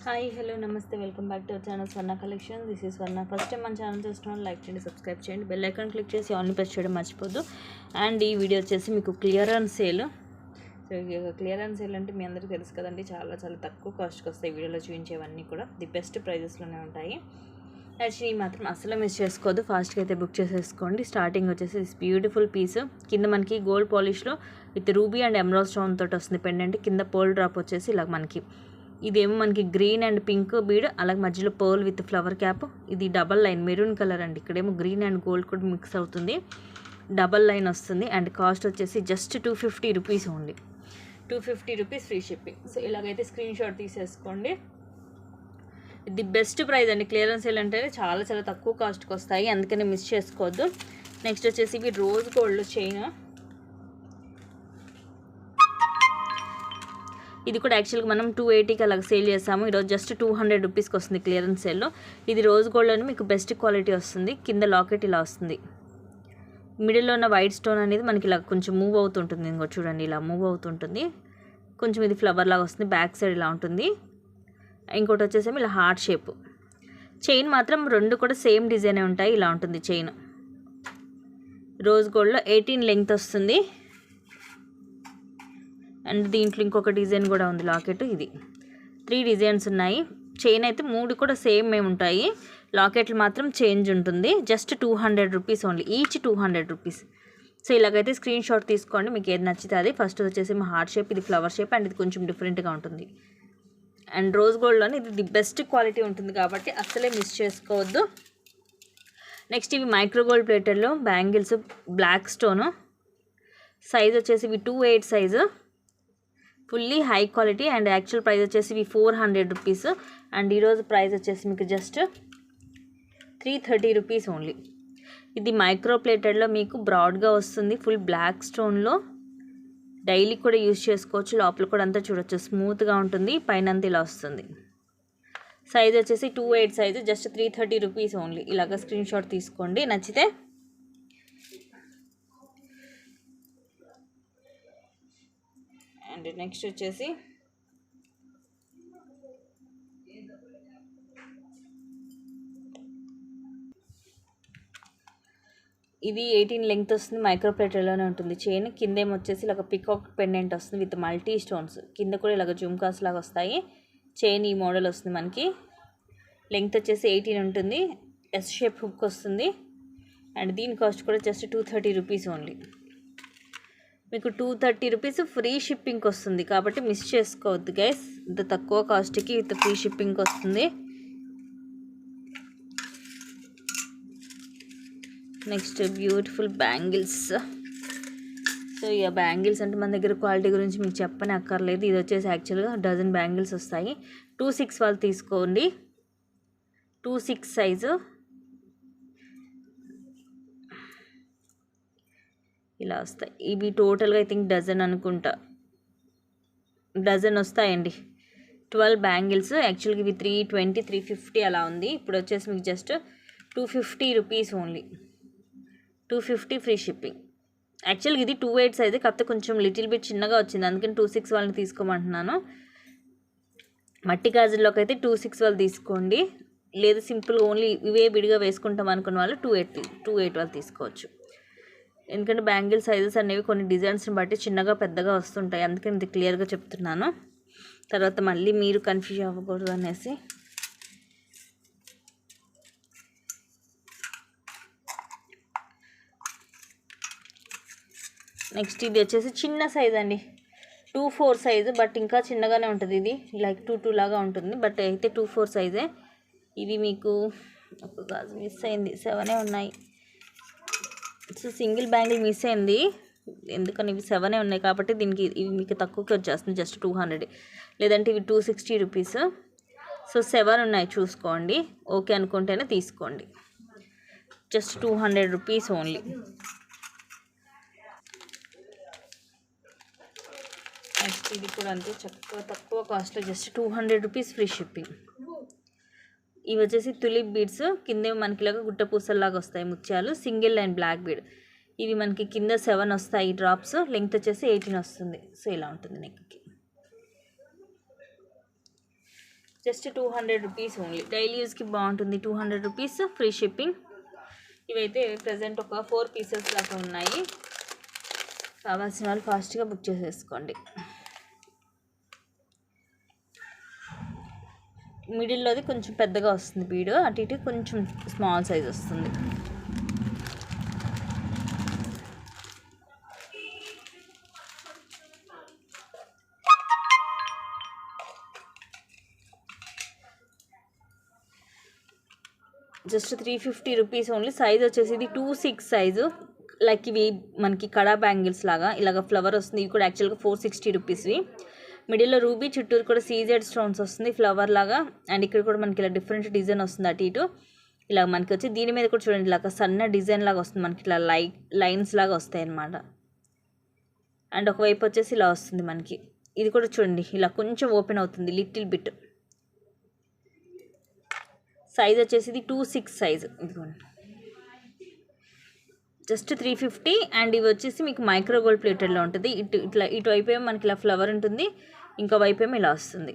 Hi hello నమస్తే welcome back to our channel Swarna collection. This is Swarna. First time మన channel చూస్తున్నాను, like చేయండి, subscribe చేయండి, bell icon click చేసి only press చేయడం మర్చిపోద్దు. అండ్ ఈ వీడియో వచ్చేసి మీకు clearance sale. So clearance sale అంటే మీ అందరికీ తెలుసు కదండి, చాలా చాలా తక్కువ కాస్ట్కి వస్తాయి. వీడియోలో చూపించేవన్నీ కూడా ది బెస్ట్ ప్రైజెస్లోనే ఉంటాయి. యాక్చువల్లీ మాత్రం అసలు మిస్ చేసుకోవద్దు, ఫాస్ట్గా అయితే బుక్ చేసేసుకోండి. స్టార్టింగ్ వచ్చేసి దిస్ బ్యూటిఫుల్ పీస్, కింద మనకి గోల్డ్ పాలిష్లో with ruby and emerald stone తోటి వస్తుంది పెండెంట్. కింద పర్ల్ డ్రాప్ వచ్చేసి ఇలా మనకి, ఇదేమో మనకి గ్రీన్ అండ్ పింక్ బీడ్, అలాగే మధ్యలో పర్ల్ విత్ ఫ్లవర్ క్యాప్. ఇది డబల్ లైన్ మెరూన్ కలర్ అండి, ఇక్కడేమో గ్రీన్ అండ్ గోల్డ్ కూడా మిక్స్ అవుతుంది, డబల్ లైన్ వస్తుంది. అండ్ కాస్ట్ వచ్చేసి just 250 rupees only, 250 rupees free shipping. So ఇలాగైతే స్క్రీన్ షాట్ తీసేసుకోండి. ఇది బెస్ట్ ప్రైస్ అండి. క్లియరెన్స్ సేల్ అంటేనే చాలా చాలా తక్కువ కాస్ట్కి వస్తాయి, అందుకని మిస్ చేసుకోవద్దు. నెక్స్ట్ వచ్చేసి ఇవి రోజ్ గోల్డ్ చైన్. ఇది కూడా యాక్చువల్గా మనం 280కి అలాగ సేల్ చేసాము, ఈరోజు జస్ట్ 200 రూపీస్కి వస్తుంది క్లియరెన్స్ సేల్లో. ఇది రోజ్ గోల్డ్ అని మీకు బెస్ట్ క్వాలిటీ వస్తుంది. కింద లాకెట్ ఇలా వస్తుంది, మిడిల్లో ఉన్న వైట్ స్టోన్ అనేది మనకి ఇలా కొంచెం మూవ్ అవుతుంటుంది. ఇంకో చూడండి, ఇలా మూవ్ అవుతుంటుంది కొంచెం. ఇది ఫ్లవర్ లాగా వస్తుంది, బ్యాక్ సైడ్ ఇలా ఉంటుంది. ఇంకోటి వచ్చేసేమో ఇలా హార్ట్ షేప్. చైన్ మాత్రం రెండు కూడా సేమ్ డిజైనే ఉంటాయి, ఇలా ఉంటుంది చైన్. రోజ్ గోల్డ్లో 18 లెంగ్త్ వస్తుంది. అండ్ దీంట్లో ఇంకొక డిజైన్ కూడా ఉంది లాకెట్. ఇది 3 డిజైన్స్ ఉన్నాయి. చైన్ అయితే 3 కూడా సేమ్ ఏమి ఉంటాయి, లాకెట్లు మాత్రం చేంజ్ ఉంటుంది. Just 200 rupees only, each 200 rupees. So ఇలాగైతే స్క్రీన్ షాట్ తీసుకోండి, మీకు ఏది నచ్చితే అది. ఫస్ట్ వచ్చేసి హార్ట్ షేప్, ఇది ఫ్లవర్ షేప్, అండ్ ఇది కొంచెం డిఫరెంట్గా ఉంటుంది. అండ్ రోజ్ గోల్డ్లోనే ఇది ది బెస్ట్ క్వాలిటీ ఉంటుంది కాబట్టి అస్సలే మిస్ చేసుకోవద్దు. నెక్స్ట్ ఇవి మైక్రో గోల్డ్ ప్లేటెడ్లో బ్యాంగిల్స్, బ్లాక్ స్టోను. సైజ్ వచ్చేసి ఇవి 2/8 size, fully high quality. And actual price వచ్చేసి ఇవి 400 రూపీస్. అండ్ ఈరోజు ప్రైస్ వచ్చేసి మీకు జస్ట్ 330 రూపీస్ ఓన్లీ. ఇది మైక్రో ప్లేటెడ్లో మీకు బ్రాడ్గా వస్తుంది, ఫుల్ బ్లాక్ స్టోన్లో. డైలీ కూడా యూజ్ చేసుకోవచ్చు, లోపల కూడా అంతా చూడొచ్చు, స్మూత్గా ఉంటుంది, పైన అంతా ఇలా వస్తుంది. సైజ్ వచ్చేసి 2/8 సైజు, జస్ట్ 330 రూపీస్ ఓన్లీ. ఇలాగ స్క్రీన్ షాట్ తీసుకోండి నచ్చితే. అండ్ నెక్స్ట్ వచ్చేసి ఇది 18 లెంగ్త్ వస్తుంది, మైక్రో ప్లేటెడ్లోనే ఉంటుంది చైన్. కిందేమో వచ్చేసి ఇలాగ పికాక్ పెండెంట్ వస్తుంది విత్ మల్టీ స్టోన్స్. కింద కూడా ఇలాగ జుమ్కాస్ లాగా వస్తాయి. చైన్ ఈ మోడల్ వస్తుంది మనకి. లెంగ్త్ వచ్చేసి 18 ఉంటుంది, ఎస్ షేప్ హుక్ వస్తుంది. అండ్ దీని కాస్ట్ కూడా జస్ట్ 230 రూపీస్ ఓన్లీ. మీకు 230 రూపీస్ ఫ్రీ షిప్పింగ్కి వస్తుంది కాబట్టి మిస్ చేసుకోవద్దు గైస్. ఇంత తక్కువ కాస్ట్కి విత్ ఫ్రీ షిప్పింగ్కి వస్తుంది. Next beautiful bangles. సో ఇక బ్యాంగిల్స్ అంటే మన దగ్గర క్వాలిటీ గురించి మీకు చెప్పని అక్కర్లేదు. ఇది వచ్చేసి యాక్చువల్గా డజన్ బ్యాంగిల్స్ వస్తాయి. 2/6 వాళ్ళు తీసుకోండి, 2/6 సైజు. ఇలా వస్తాయి. ఇవి టోటల్గా ఐ థింక్ డజన్ అనుకుంటా, డజన్ వస్తాయండి. 12 బ్యాంగిల్స్. యాక్చువల్గా ఇవి 320, 350 అలా ఉంది. ఇప్పుడు వచ్చేసి మీకు just 250 rupees only, 250 free shipping. యాక్చువల్గా ఇది 2/8 సైజు, కాకపోతే కొంచెం లిటిల్ బిట్ చిన్నగా వచ్చింది, అందుకని 2/6 వాళ్ళని తీసుకోమంటున్నాను. మట్టి గాజుల్లోకి అయితే 2/6 వాళ్ళు తీసుకోండి, లేదు సింపుల్గా ఓన్లీ ఇవే విడిగా వేసుకుంటాం అనుకున్న వాళ్ళు 2/8 వాళ్ళు తీసుకోవచ్చు. ఎందుకంటే బ్యాంగిల్ సైజెస్ అనేవి కొన్ని డిజైన్స్ని బట్టి చిన్నగా పెద్దగా వస్తుంటాయి, అందుకని ఇది క్లియర్గా చెప్తున్నాను, తర్వాత మళ్ళీ మీరు కన్ఫ్యూజ్ అవ్వకూడదు అనేసి. నెక్స్ట్ ఇది వచ్చేసి చిన్న సైజ్ అండి, 2/4 సైజు, బట్ ఇంకా చిన్నగానే ఉంటుంది. ఇది లైక్ 2/2 లాగా ఉంటుంది, బట్ అయితే 2/4 సైజే. ఇవి మీకు ఒక గాజు మిస్ అయింది, 7 ఉన్నాయి. సో సింగిల్ బ్యాంగిల్ మిస్ అయింది, ఎందుకని ఇవి 7 ఉన్నాయి కాబట్టి దీనికి ఇవి మీకు తక్కువకి వచ్చేస్తుంది, జస్ట్ 200. లేదంటే ఇవి 260 రూపీస్. సో 7 ఉన్నాయి, చూసుకోండి, ఓకే అనుకుంటేనే తీసుకోండి. Just 200 rupees only. నెక్స్ట్ ఇది కూడా అంతే, తక్కువ కాస్ట్లో జస్ట్ 200 రూపీస్ ఫ్రీ షిప్పింగ్. ఇవి వచ్చేసి తులిప్ బీడ్స్, కింద మనకి ఇలాగా గుట్ట పూసల్లాగా వస్తాయి ముత్యాలు, సింగిల్ లైన్ బ్లాక్ బీడ్. ఇవి మనకి కింద 7 వస్తాయి డ్రాప్స్, లెంగ్త్ వచ్చేసి 18 వస్తుంది. సో ఇలా ఉంటుంది నెక్కి. Just 200 rupees only. డైలీ యూస్కి బాగుంటుంది. 200 రూపీస్ ఫ్రీ షిప్పింగ్. ఇవైతే ప్రజెంట్ ఒక 4 పీసెస్ దాకా ఉన్నాయి. కావాల్సిన వాళ్ళు ఫాస్ట్గా బుక్ చేసేసుకోండి. మిడిల్లోది కొంచెం పెద్దగా వస్తుంది బీడు, అటు ఇటు కొంచెం స్మాల్ సైజ్ వస్తుంది. Just 350 rupees only. సైజ్ వచ్చేసి ఇది 2/6 సైజు. లైక్ ఇవి మనకి కడా బ్యాంగిల్స్ లాగా ఇలాగ ఫ్లవర్ వస్తుంది. ఇవి కూడా యాక్చువల్గా 460 రూపీస్వి. మిడిల్లో రూబీ, చుట్టూరు కూడా సీజెడ్ స్టోన్స్ వస్తుంది ఫ్లవర్ లాగా. అండ్ ఇక్కడ కూడా మనకి ఇలా డిఫరెంట్ డిజైన్ వస్తుంది అటు ఇటు. ఇలా మనకి వచ్చి దీని మీద కూడా చూడండి ఇలాగ సన్న డిజైన్ లాగా వస్తుంది మనకి, ఇట్లా లైన్స్ లాగా వస్తాయి అన్నమాట. అండ్ ఒకవైపు వచ్చేసి ఇలా వస్తుంది మనకి. ఇది కూడా చూడండి ఇలా కొంచెం ఓపెన్ అవుతుంది లిటిల్ బిట్. సైజ్ వచ్చేసి ఇది 2/6 సైజు. ఇదిగోండి జస్ట్ 350. అండ్ ఇవి వచ్చేసి మీకు మైక్రో గోల్డ్ ప్లేటెడ్లో ఉంటుంది. ఇటు వైపు ఏమో మనకి ఇలా ఫ్లవర్ ఉంటుంది, ఇంకో వైపు ఏమో ఇలా వస్తుంది.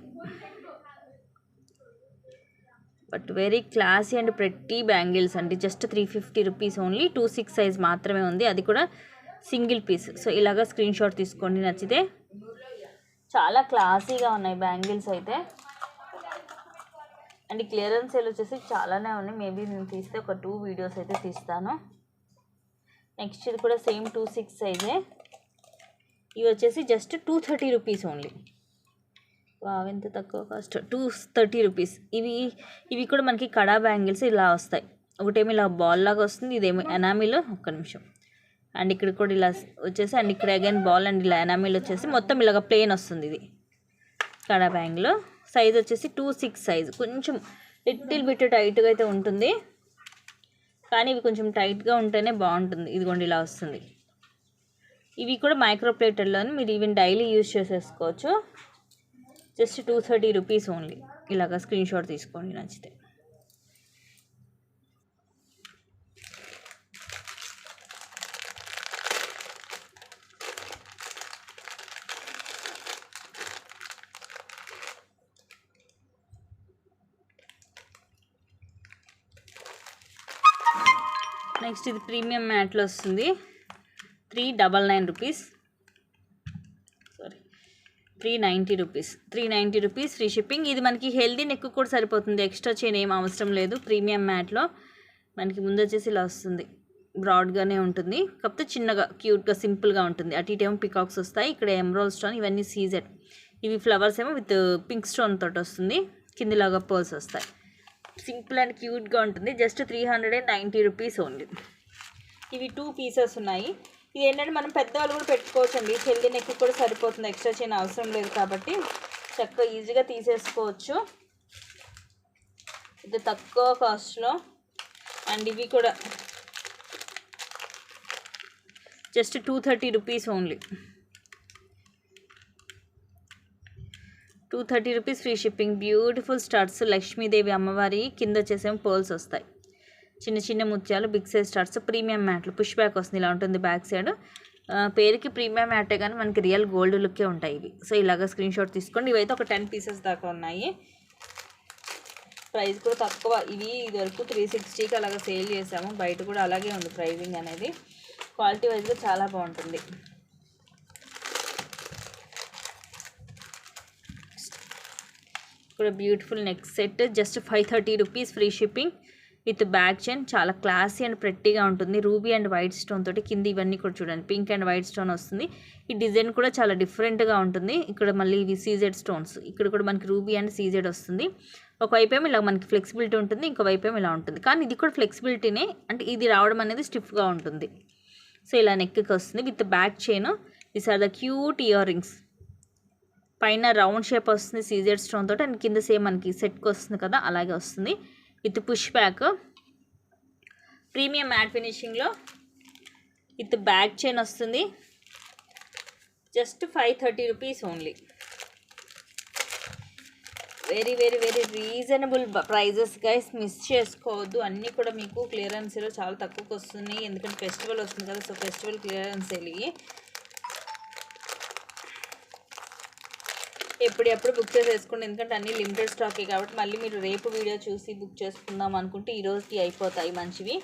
But very classy and pretty bangles అండి. Just 350 rupees only. 2/6 సైజ్ మాత్రమే ఉంది, అది కూడా సింగిల్ పీస్. సో ఇలాగా స్క్రీన్ షాట్ తీసుకోండి నచ్చితే. చాలా క్లాసీగా ఉన్నాయి బ్యాంగిల్స్ అయితే. అండ్ క్లియరెన్స్ సేల్ వచ్చేసి చాలానే ఉన్నాయి. మేబీ నేను తీస్తే ఒక 2 వీడియోస్ అయితే తీస్తాను. నెక్స్ట్ ఇది కూడా సేమ్ 2/6 సైజే. ఇవి వచ్చేసి జస్ట్ 230 రూపీస్ ఓన్లీ. ఎంత తక్కువ కాస్ట్, 230 రూపీస్. ఇవి కూడా మనకి కడా బ్యాంగిల్స్ ఇలా వస్తాయి. ఒకటేమో ఇలా బాల్ లాగా వస్తుంది, ఇదేమో ఎనామిల్. ఒక్క నిమిషం. అండ్ ఇక్కడ కూడా ఇలా వచ్చేసి, అండ్ ఇక్కడ అగైన్ బాల్ అండ్ ఇలా ఎనామిల్ వచ్చేసి మొత్తం ఇలాగ ప్లెయిన్ వస్తుంది. ఇది కడా బ్యాంగిల్. సైజ్ వచ్చేసి 2/6 సైజ్. కొంచెం లిటిల్ బిట్ టైట్గా అయితే ఉంటుంది, కానీ ఇవి కొంచెం టైట్గా ఉంటేనే బాగుంటుంది. ఇదిగోండి ఇలా వస్తుంది. ఇవి కూడా మైక్రో ప్లేటెడ్లోని మీరు ఈవెన్ డైలీ యూజ్ చేసేసుకోవచ్చు. Just 230 rupees only. ఇలాగా స్క్రీన్ షాట్ తీసుకోండి నచ్చితే. నెక్స్ట్ ఇది ప్రీమియం మ్యాట్లో వస్తుంది. 399 rupees, sorry 390 rupees. 390 rupees free shipping. ఇది మనకి హెల్దీ నెక్ కూడా సరిపోతుంది, ఎక్స్ట్రా చైన్ ఏం అవసరం లేదు. ప్రీమియం మ్యాట్లో మనకి ముందు వచ్చేసి ఇలా వస్తుంది, బ్రాడ్గానే ఉంటుంది, కాకపోతే చిన్నగా క్యూట్గా సింపుల్గా ఉంటుంది. అటు ఇటు ఏమో పికాక్స్ వస్తాయి, ఇక్కడ ఎమరాల్డ్ స్టోన్, ఇవన్నీ సీజెడ్. ఇవి ఫ్లవర్స్ ఏమో విత్ పింక్ స్టోన్ తోటి వస్తుంది, కిందిలాగా పర్ల్స్ వస్తాయి. సింపుల్ అండ్ క్యూట్గా ఉంటుంది. Just 390 rupees only. ఇవి 2 పీసెస్ ఉన్నాయి. ఇది ఏంటంటే మనం పెద్దవాళ్ళు కూడా పెట్టుకోవచ్చు అండి. హెల్దీ నెక్ కూడా సరిపోతుంది, ఎక్స్ట్రా చైన్ అవసరం లేదు కాబట్టి చక్కగా ఈజీగా తీసేసుకోవచ్చు. ఇది తక్కువ కాస్ట్లో. అండ్ ఇవి కూడా just 230 rupees only. 230 rupees free shipping. Beautiful starts, Lakshmidevi అమ్మవారి కింద వచ్చేసేమో పర్ల్స్ వస్తాయి, చిన్న చిన్న ముత్యాలు, బిగ్ సైజ్ స్టార్ట్స్. ప్రీమియం మ్యాట్లు, పుష్ బ్యాక్ వస్తుంది, ఇలా ఉంటుంది బ్యాక్ సైడ్. పేరుకి ప్రీమియం మ్యాటే కానీ మనకి రియల్ గోల్డ్ లుక్కే ఉంటాయి ఇవి. సో ఇలాగ స్క్రీన్ షాట్ తీసుకోండి. ఇవైతే ఒక 10 పీసెస్ దాకా ఉన్నాయి. ప్రైస్ కూడా తక్కువ. ఇది వరకు 360కి అలాగ సేల్ చేసాము, బయట కూడా అలాగే ఉంది ప్రైజింగ్ అనేది. క్వాలిటీ వైజ్గా చాలా బాగుంటుంది. కూడా beautiful neck set, just 530 rupees free shipping with back chain. చాలా క్లాసీ అండ్ ప్రెట్టీగా ఉంటుంది. రూబీ అండ్ వైట్ స్టోన్ తోటి కింద ఇవన్నీ కూడా చూడండి పింక్ అండ్ వైట్ స్టోన్ వస్తుంది. ఈ డిజైన్ కూడా చాలా డిఫరెంట్గా ఉంటుంది. ఇక్కడ మళ్ళీ ఇవి సీజెడ్ స్టోన్స్, ఇక్కడ కూడా మనకి రూబీ అండ్ సీజెడ్ వస్తుంది. ఒకవైపు ఏమో ఇలా మనకి ఫ్లెక్సిబిలిటీ ఉంటుంది, ఇంకోవైపు ఏమో ఇలా ఉంటుంది. కానీ ఇది కూడా ఫ్లెక్సిబిలిటీనే, అంటే ఇది రావడం అనేది స్టిఫ్గా ఉంటుంది. సో ఇలా నెక్కి వస్తుంది with back chain. These are the cute earrings. పైన రౌండ్ షేప్ వస్తుంది సీజెడ్ స్టోన్ తోటి, అండ్ కింద సేమ్ మనకి సెట్కి వస్తుంది కదా అలాగే వస్తుంది with push back. Premium matte ఫినిషింగ్లో విత్ బ్యాక్ చైన్ వస్తుంది. Just 530 rupees only. Very very very reasonable prices guys, miss చేసుకోవద్దు. అన్నీ కూడా మీకు క్లియరెన్స్లో చాలా తక్కువకి వస్తున్నాయి, ఎందుకంటే ఫెస్టివల్ వస్తుంది కదా. సో ఫెస్టివల్ క్లియరెన్స్ వెళ్ళి ఎప్పుడెప్పుడు బుక్ చేసేసుకోండి, ఎందుకంటే అన్నీ లిమిటెడ్ స్టాకే కాబట్టి మళ్ళీ మీరు రేపు వీడియో చూసి బుక్ చేసుకుందాం అనుకుంటే ఈ రోజుకి అయిపోతాయి మంచివి.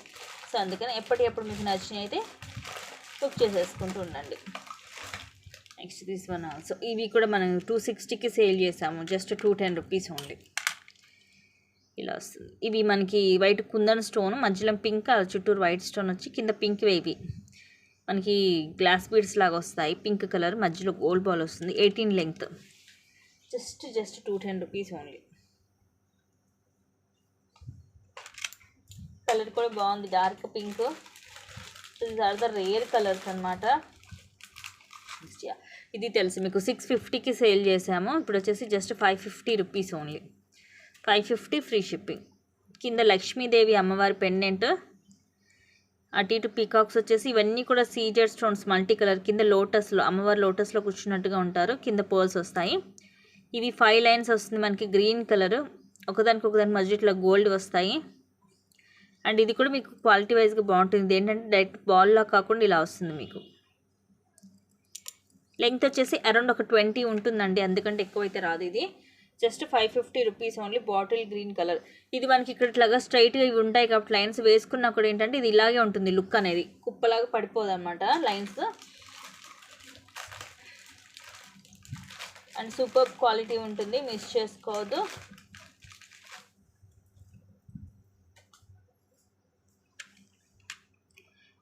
సో అందుకని ఎప్పటికప్పుడు మీకు నచ్చినవి అయితే బుక్ చేసేసుకుంటూ ఉండండి. నెక్స్ట్ దిస్ వన్ ఆల్సో, ఇవి కూడా మనం 260కి సేల్ చేసాము, జస్ట్ 210 రూపీస్ ఓన్లీ. ఇలా వస్తుంది. ఇవి మనకి వైట్ కుందన్ స్టోన్, మధ్యలో పింక్, చుట్టూరు వైట్ స్టోన్ వచ్చి కింద పింక్ వేవి మనకి గ్లాస్ బీడ్స్ లాగా వస్తాయి. పింక్ కలర్ మధ్యలో గోల్డ్ బాల్ వస్తుంది. 18 length, just 210 rupees only. Colour కూడా బాగుంది, dark pink. These are the rare colours అనమాట. ఇది తెలుసు మీకు, 650కి సేల్ చేసాము, ఇప్పుడు వచ్చేసి just 550 rupees only. 550 free shipping. కింద లక్ష్మీదేవి అమ్మవారి పెండెంట్, అటు ఇటు పీకాక్స్ వచ్చేసి ఇవన్నీ కూడా సీజెడ్ స్టోన్స్ మల్టీ కలర్. కింద లోటస్లో అమ్మవారు లోటస్లో కూర్చున్నట్టుగా ఉంటారు, కింద పర్ల్స్ వస్తాయి. ఇది 5 లైన్స్ వస్తుంది మనకి, గ్రీన్ కలర్, ఒకదానికి మధ్యలో గోల్డ్ వస్తాయి. అండ్ ఇది కూడా మీకు క్వాలిటీ వైజ్గా బాగుంటుంది. ఇది ఏంటంటే డైరెక్ట్ బాల్లా కాకుండా ఇలా వస్తుంది మీకు. లెంగ్త్ వచ్చేసి అరౌండ్ ఒక 20 ఉంటుందండి, అందుకంటే ఎక్కువైతే రాదు. ఇది just 550 rupees only. Bottle green colour. ఇది మనకి ఇక్కడ ఇట్లాగా స్ట్రైట్గా ఇవి ఉంటాయి కాబట్టి లైన్స్ వేసుకున్నా కూడా ఏంటంటే ఇది ఇలాగే ఉంటుంది, లుక్ అనేది కుప్పలాగా పడిపోదు అనమాట లైన్స్. అండ్ సూపర్ క్వాలిటీ ఉంటుంది, మిస్ చేసుకోవద్దు.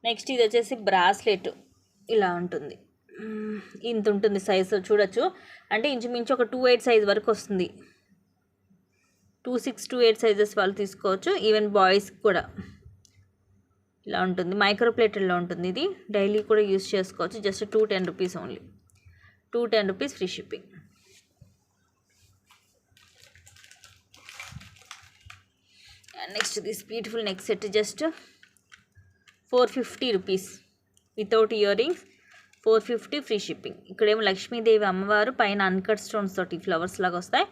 నెక్స్ట్ ఇది వచ్చేసి బ్రాస్లెట్, ఇలా ఉంటుంది, ఇంత ఉంటుంది సైజు చూడొచ్చు. అంటే ఇంచుమించు ఒక 2.8 సైజ్ వరకు వస్తుంది. 2.6, 2.8 సైజెస్ వాళ్ళు తీసుకోవచ్చు. ఈవెన్ బాయ్స్ కూడా ఇలా ఉంటుంది, మైక్రో ప్లేటెడ్లో ఉంటుంది. ఇది డైలీ కూడా యూస్ చేసుకోవచ్చు. Just 210 rupees only. 210 rupees free shipping. And next this beautiful neck set, just 450 rupees without ear rings. 450 free shipping. ఇక్కడేమో లక్ష్మీదేవి అమ్మవారు, పైన అన్కట్ స్టోన్స్ తోటి ఫ్లవర్స్ లాగా వస్తాయి.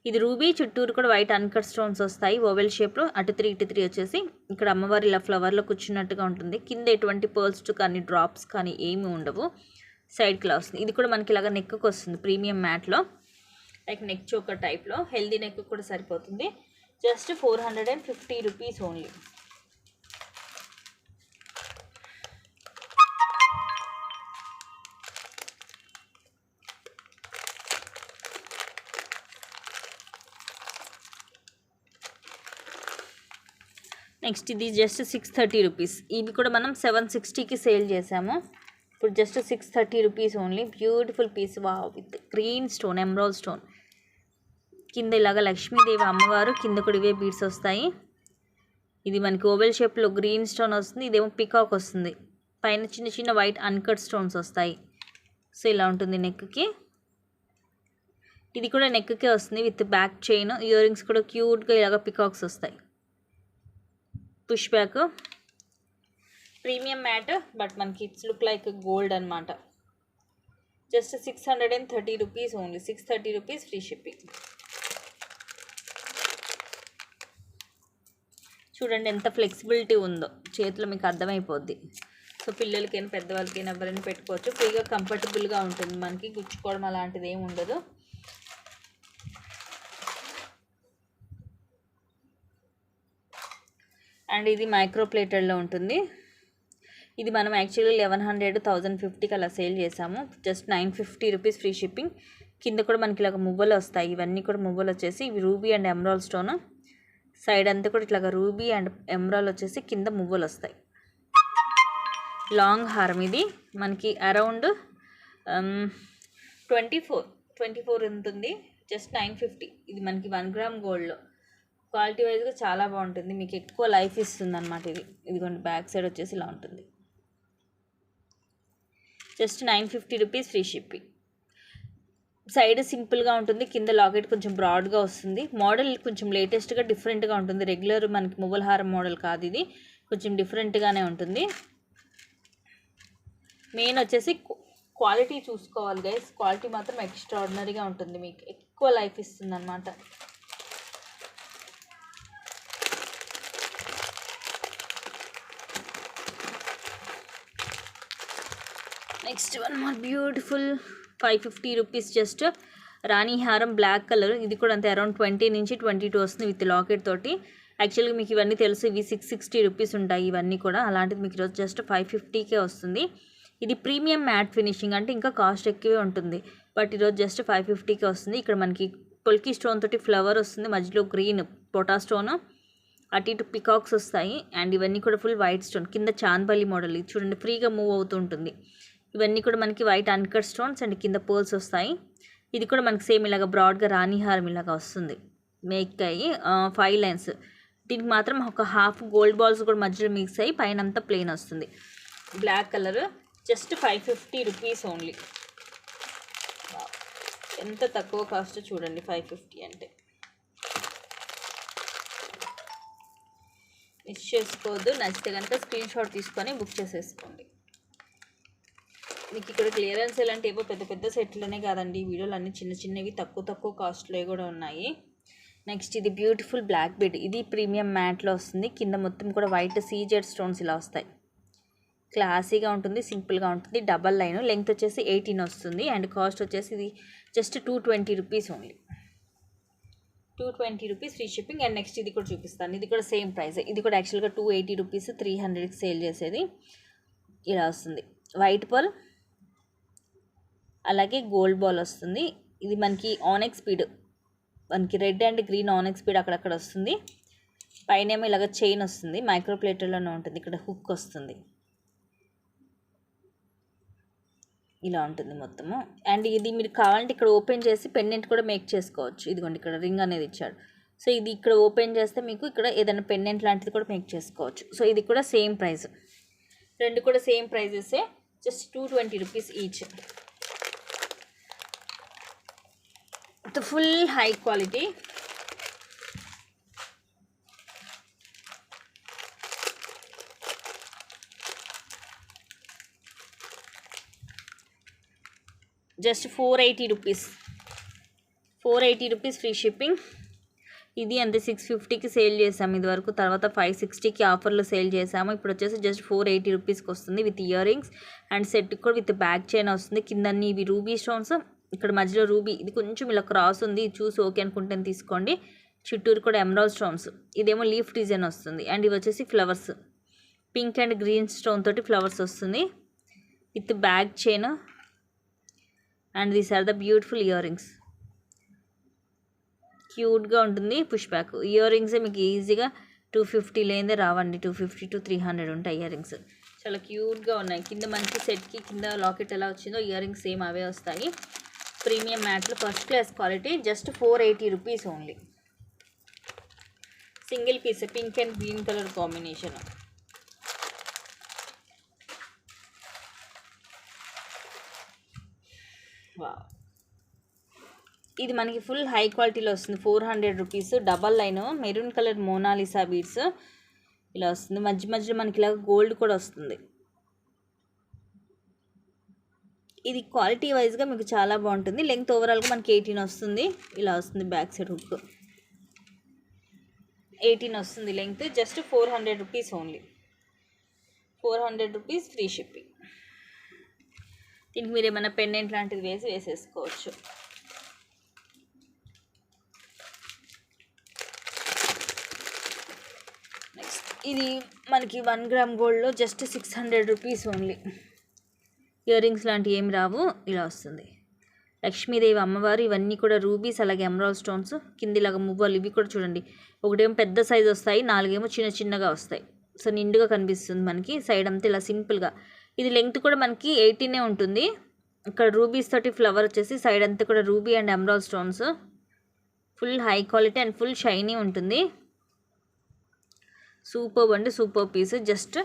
ఇది రూబీ, చుట్టూరు కూడా వైట్ అన్కట్ స్టోన్స్ వస్తాయి ఓవెల్ షేప్లో. అటు 3 వచ్చేసి ఇక్కడ అమ్మవారు ఇలా ఫ్లవర్లో కూర్చున్నట్టుగా ఉంటుంది. కింద ఎటువంటి పర్ల్స్ కానీ డ్రాప్స్ కానీ ఏమీ ఉండవు, సైడ్కి ఇలా వస్తుంది. ఇది కూడా మనకి ఇలాగ నెక్కి వస్తుంది, ప్రీమియం మ్యాట్లో, లైక్ నెక్ చోకర్ టైప్లో. హెల్దీ నెక్ కూడా సరిపోతుంది. Just 450 rupees only. నెక్స్ట్ ఇది జస్ట్ 630 రూపీస్. ఇవి కూడా మనం 760కి సేల్ చేసాము, ఇప్పుడు just 630 rupees only. Beautiful piece, wow, with green stone, emerald stone. కింద ఇలాగ లక్ష్మీదేవి అమ్మవారు, కింద కూడా ఇవే బీడ్స్ వస్తాయి. ఇది మనకి ఓవెల్ షేప్లో గ్రీన్ స్టోన్ వస్తుంది. ఇదేమో పికాక్ వస్తుంది, పైన చిన్న చిన్న వైట్ అన్కట్ స్టోన్స్ వస్తాయి. సో ఇలా ఉంటుంది నెక్కి. ఇది కూడా నెక్కే వస్తుంది with back chain. Ear rings కూడా క్యూట్గా ఇలాగ పికాక్స్ వస్తాయి. Push back, premium mat, but మనకి ఇట్స్ లుక్ లైక్ గోల్డ్ అనమాట. Just 630 rupees only. 630 rupees free shipping. చూడండి ఎంత ఫ్లెక్సిబిలిటీ ఉందో, చేతిలో మీకు అర్థమైపోద్ది. సో పిల్లలకైనా పెద్దవాళ్ళకైనా ఎవరైనా పెట్టుకోవచ్చు, ఫ్రీగా కంఫర్టబుల్గా ఉంటుంది. మనకి గుచ్చుకోవడం అలాంటిది ఏమి ఉండదు. అండ్ ఇది మైక్రో ప్లేటెడ్లో ఉంటుంది. ఇది మనం యాక్చువల్లీ 1100, 1050కి అలా సేల్ చేసాము. Just 950 rupees free shipping. కింద కూడా మనకి ఇలాగ మువ్వలు వస్తాయి. ఇవన్నీ కూడా మువ్వలు వచ్చేసి ఇవి ruby and emerald stone. Side అంతా కూడా ఇట్లాగా రూబీ అండ్ ఎమరాల్డ్ వచ్చేసి కింద మువ్వలు వస్తాయి. లాంగ్ హారం. ఇది మనకి అరౌండ్ 24 ఉంటుంది. జస్ట్ 950. ఇది మనకి 1 గ్రామ్ గోల్డ్లో. క్వాలిటీ వైజ్గా చాలా బాగుంటుంది, మీకు ఎక్కువ లైఫ్ ఇస్తుంది అనమాట. ఇదిగోండి బ్యాక్ సైడ్ వచ్చేసి ఇలా ఉంటుంది. Just 950 rupees free shipping. Side సింపుల్గా ఉంటుంది, కింద లాకెట్ కొంచెం బ్రాడ్గా వస్తుంది. మోడల్ కొంచెం లేటెస్ట్గా డిఫరెంట్గా ఉంటుంది. రెగ్యులర్ మనకి మువ్వల హారం మోడల్ కాదు, ఇది కొంచెం డిఫరెంట్గానే ఉంటుంది. మెయిన్ వచ్చేసి క్వాలిటీ చూసుకోవాలి గైస్. క్వాలిటీ మాత్రం ఎక్స్ట్రాడినరీగా ఉంటుంది, మీకు ఎక్కువ లైఫ్ ఇస్తుంది అనమాట. Next one more beautiful 550 rupees. Just రాణి హారం బ్లాక్ కలర్, ఇది కూడా అంతే అరౌండ్ 20 నుంచి 22 వస్తుంది విత్ లాకెట్ తోటి. యాక్చువల్గా మీకు ఇవన్నీ తెలుసు, ఇవి 660 రూపీస్ ఉంటాయి ఇవన్నీ కూడా. అలాంటిది మీకు ఈరోజు జస్ట్ 550కే వస్తుంది. ఇది ప్రీమియం మ్యాట్ ఫినిషింగ్, అంటే ఇంకా కాస్ట్ ఎక్కువే ఉంటుంది, బట్ ఈరోజు జస్ట్ 550కే వస్తుంది. ఇక్కడ మనకి పొల్కి స్టోన్ తోటి ఫ్లవర్ వస్తుంది, మధ్యలో గ్రీన్ పొటా స్టోన్, అటు ఇటు పికాక్స్ వస్తాయి. అండ్ ఇవన్నీ కూడా ఫుల్ వైట్ స్టోన్, కింద చాంద్బలి మోడల్, ఇది చూడండి ఫ్రీగా మూవ్ అవుతూ ఉంటుంది. ఇవన్నీ కూడా మనకి వైట్ అన్కట్ స్టోన్స్ అండ్ కింద పర్ల్స్ వస్తాయి. ఇది కూడా మనకి సేమ్ ఇలాగ బ్రాడ్గా రాణి హారం ఇలాగా వస్తుంది, మేక్ అయ్యి 5 లైన్స్. దీనికి మాత్రం ఒక హాఫ్ గోల్డ్ బాల్స్ కూడా మధ్యలో మిక్స్ అయ్యి పైన అంతా ప్లెయిన్ వస్తుంది. Black colour, just 550 rupees only. ఎంత తక్కువ కాస్ట్ చూడండి, 550 అంటే. మిస్ చేసుకోవద్దు, నచ్చితే కనుక స్క్రీన్ షాట్ తీసుకొని బుక్ చేసేసుకోండి. మీకు ఇక్కడ క్లియరెన్స్ ఎలాంటి ఏవో పెద్ద పెద్ద సెట్లనే కాదండి, ఈ వీడియోలు అన్నీ చిన్న చిన్నవి తక్కువ కాస్ట్లో కూడా ఉన్నాయి. నెక్స్ట్ ఇది బ్యూటిఫుల్ బ్లాక్ బెడ్, ఇది ప్రీమియం మ్యాట్లో వస్తుంది. కింద మొత్తం కూడా వైట్ సీజెడ్ స్టోన్స్ ఇలా వస్తాయి. క్లాసీగా ఉంటుంది, సింపుల్గా ఉంటుంది. డబల్ లైన్, లెంగ్త్ వచ్చేసి 18 వస్తుంది. అండ్ కాస్ట్ వచ్చేసి ఇది just 220 rupees only. 220 rupees free shipping. And next ఇది కూడా చూపిస్తాను, ఇది కూడా సేమ్ ప్రైస్. ఇది కూడా యాక్చువల్గా 280 రూపీస్, 300కి సేల్ చేసేది. ఇలా వస్తుంది వైట్ పర్ల్, అలాగే గోల్డ్ బాల్ వస్తుంది. ఇది మనకి ఆనెక్స్ స్పీడ్, మనకి రెడ్ అండ్ గ్రీన్ ఆనెక్స్ స్పీడ్ అక్కడక్కడ వస్తుంది. పైన ఏమో ఇలాగ చైన్ వస్తుంది, మైక్రో ప్లేటర్లోనే ఉంటుంది. ఇక్కడ హుక్ వస్తుంది, ఇలా ఉంటుంది మొత్తము. అండ్ ఇది మీరు కావాలంటే ఇక్కడ ఓపెన్ చేసి పెండెంట్ కూడా మేక్ చేసుకోవచ్చు. ఇదిగోండి ఇక్కడ రింగ్ అనేది ఇచ్చాడు. సో ఇది ఇక్కడ ఓపెన్ చేస్తే మీకు ఇక్కడ ఏదైనా పెండెంట్ లాంటిది కూడా మేక్ చేసుకోవచ్చు. సో ఇది కూడా సేమ్ ప్రైస్, రెండు కూడా సేమ్ ప్రైజెసే, just 220 rupees each. Full high quality. Just 480 rupees, 480 rupees free shipping. ఇది అంతే 650కి సేల్ చేసాము ఇది వరకు, తర్వాత 560కి ఆఫర్లో సేల్ చేసాము. ఇప్పుడు వచ్చేసి జస్ట్ 480 రూపీస్కి వస్తుంది with ear rings and set కూడా విత్ బ్యాక్ చైన్ వస్తుంది. కింద ఇవి రూబీ స్టోన్స్, ఇక్కడ మధ్యలో రూబీ, ఇది కొంచెం ఇలా క్రాస్ ఉంది, చూసి ఓకే అనుకుంటే తీసుకోండి. చుట్టూరు కూడా ఎమరాల్డ్ స్టోన్స్, ఇదేమో లీఫ్ డిజైన్ వస్తుంది. అండ్ ఇవి వచ్చేసి flowers, pink and green stone తోటి ఫ్లవర్స్ వస్తుంది with back chain. And these are the beautiful earrings, క్యూట్గా ఉంటుంది. పుష్ బ్యాక్ ఇయర్ రింగ్సే మీకు ఈజీగా 250 లేదే రావండి, 250 to 300 ఉంటాయి ఇయర్ రింగ్స్. చాలా క్యూట్గా ఉన్నాయి. కింద మనకి సెట్కి కింద లాకెట్ ఎలా వచ్చిందో ఇయర్ రింగ్స్ సేమ్ అవే వస్తాయి. ప్రీమియం మ్యాట్లో first class quality, just 480 rupees only. Single piece, pink and green colour combination. Wow, ఇది మనకి ఫుల్ హై క్వాలిటీలో వస్తుంది. 400 rupees, double line maroon colour Mona Lisa beads ఇలా వస్తుంది. మధ్య మధ్యలో మనకి ఇలా గోల్డ్ కూడా వస్తుంది. ఇది క్వాలిటీ వైజ్గా మీకు చాలా బాగుంటుంది. లెంగ్త్ ఓవరాల్గా మనకి 18 వస్తుంది, ఇలా వస్తుంది. బ్యాక్ సైడ్ హుక్ 18 వస్తుంది length. Just 400 rupees only, 400 rupees free shipping. దీనికి మీరు ఏమైనా పెండెంట్ లాంటిది వేసేసుకోవచ్చు. నెక్స్ట్ ఇది మనకి 1 గ్రామ్ గోల్డ్లో just 600 rupees only. Ear rings లాంటివి ఏమి రావు, ఇలా వస్తుంది. లక్ష్మీదేవి అమ్మవారు, ఇవన్నీ కూడా రూబీస్, అలాగే ఎమరాల్డ్ స్టోన్స్. కిందిలాగా మువ్వలు, ఇవి కూడా చూడండి, ఒకటేమో పెద్ద సైజ్ వస్తాయి, 4 ఏమో చిన్న చిన్నగా వస్తాయి. సో నిండుగా కనిపిస్తుంది మనకి. సైడ్ అంతా ఇలా సింపుల్గా. ఇది లెంగ్త్ కూడా మనకి 18 ఉంటుంది. ఇక్కడ రూబీస్ తోటి ఫ్లవర్ వచ్చేసి సైడ్ అంతా కూడా ruby and emerald stones. Full high quality and full shiny ఉంటుంది. సూపర్ అండి, super piece. Just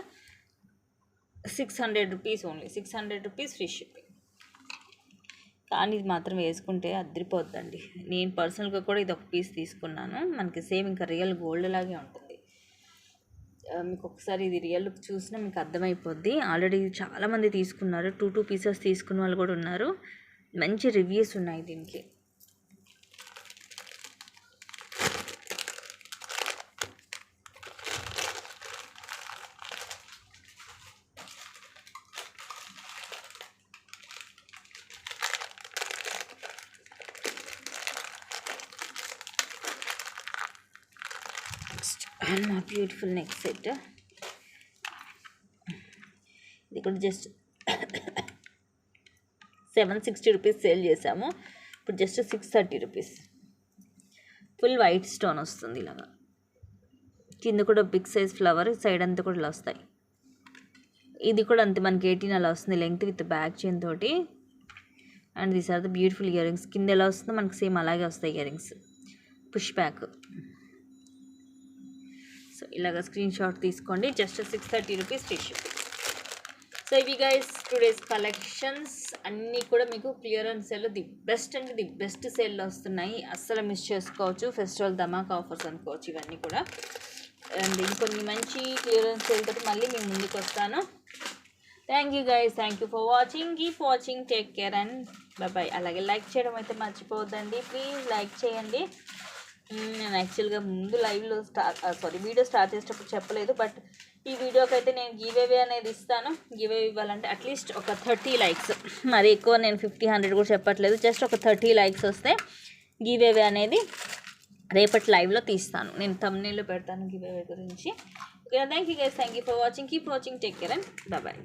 600 rupees only, 600 rupees free shipping. కానీ ఇది మాత్రం వేసుకుంటే అద్దరిపోద్దండి. నేను పర్సనల్గా కూడా ఇది ఒక పీస్ తీసుకున్నాను. మనకి సేమ్ ఇంకా రియల్ గోల్డ్ లాగే ఉంటుంది. మీకు ఒకసారి ఇది రియల్ లుక్ చూసినా మీకు అర్థమైపోద్ది. ఆల్రెడీ చాలామంది తీసుకున్నారు, 2 పీసెస్ తీసుకున్న వాళ్ళు కూడా ఉన్నారు. మంచి రివ్యూస్ ఉన్నాయి దీనికి. అండ్ మా బ్యూటిఫుల్ నెక్ సెట్. ఇది కూడా జస్ట్ 760 రూపీస్ సేల్ చేసాము, ఇప్పుడు just 630 rupees. Full white stone వస్తుంది ఇలాగా, కింద కూడా బిగ్ సైజ్ ఫ్లవర్, సైడ్ అంతా కూడా ఇలా వస్తాయి. ఇది కూడా అంతే మనకి 18 అలా వస్తుంది లెంగ్త్ విత్ బ్యాక్ చైన్ తోటి. And these are the beautiful earrings. కింద ఎలా వస్తుందో మనకి సేమ్ అలాగే వస్తాయి earrings, push back. So ఇలాగ స్క్రీన్ షాట్ తీసుకోండి, just 630 rupees free shipping. So ఇవి గైస్ టుడేస్ కలెక్షన్స్ అన్నీ కూడా మీకు క్లియరెన్స్ సేల్ ది బెస్ట్ అంటే ది బెస్ట్ సేల్లో వస్తున్నాయి, అస్సలు మిస్ చేసుకోవచ్చు. ఫెస్టివల్ ధమాకా ఆఫర్స్ అనుకోవచ్చు ఇవన్నీ కూడా. అండ్ ఇంకొన్ని మంచి క్లియరెన్స్ సేల్ తోటి మళ్ళీ మేము ముందుకు వస్తాను. Thank you guys, thank you for watching, keep watching, take care and bye. అలాగే లైక్ చేయడం అయితే మర్చిపోవద్దండి, ప్లీజ్ లైక్ చేయండి. నేను యాక్చువల్గా ముందు లైవ్లో వీడియో స్టార్ట్ చేసేటప్పుడు చెప్పలేదు, బట్ ఈ వీడియోకి అయితే నేను గివ్ అవే అనేది ఇస్తాను. గివ్ అవే ఇవ్వాలంటే అట్లీస్ట్ ఒక 30 లైక్స్, మరి ఎక్కువ నేను 50-100 కూడా చెప్పట్లేదు, జస్ట్ ఒక 30 లైక్స్ వస్తే గివ్ అవే అనేది రేపటి లైవ్లో తీస్తాను. నేను థంబ్నెయిల్లో పెడతాను గివ్ అవే గురించి. Okay, thank you guys, thank you for watching, keep watching, take care and bye.